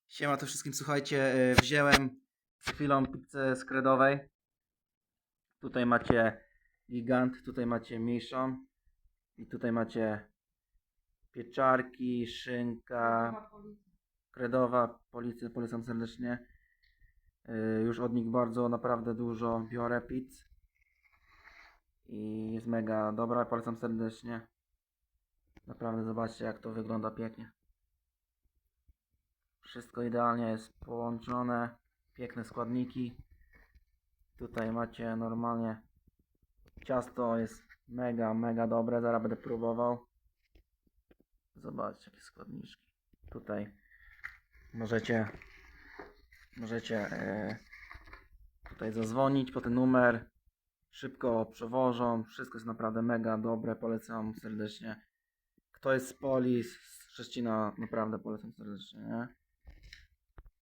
Siema to wszystkim, słuchajcie, wziąłem przed chwilą pizzę z Kredowej. Tutaj macie gigant, tutaj macie mniejszą i tutaj macie pieczarki, szynka, Kredowa, polecam serdecznie. Już od nich bardzo, naprawdę dużo biorę pizz i jest mega dobra, polecam serdecznie. Naprawdę zobaczcie, jak to wygląda pięknie. Wszystko idealnie jest połączone, piękne składniki. Tutaj macie normalnie ciasto, jest mega dobre, zaraz będę próbował. Zobaczcie jakie składniczki. Tutaj możecie tutaj zadzwonić po ten numer. Szybko przewożą, wszystko jest naprawdę mega dobre, polecam serdecznie. Kto jest z Poli, z Szczecina, naprawdę polecam serdecznie, nie?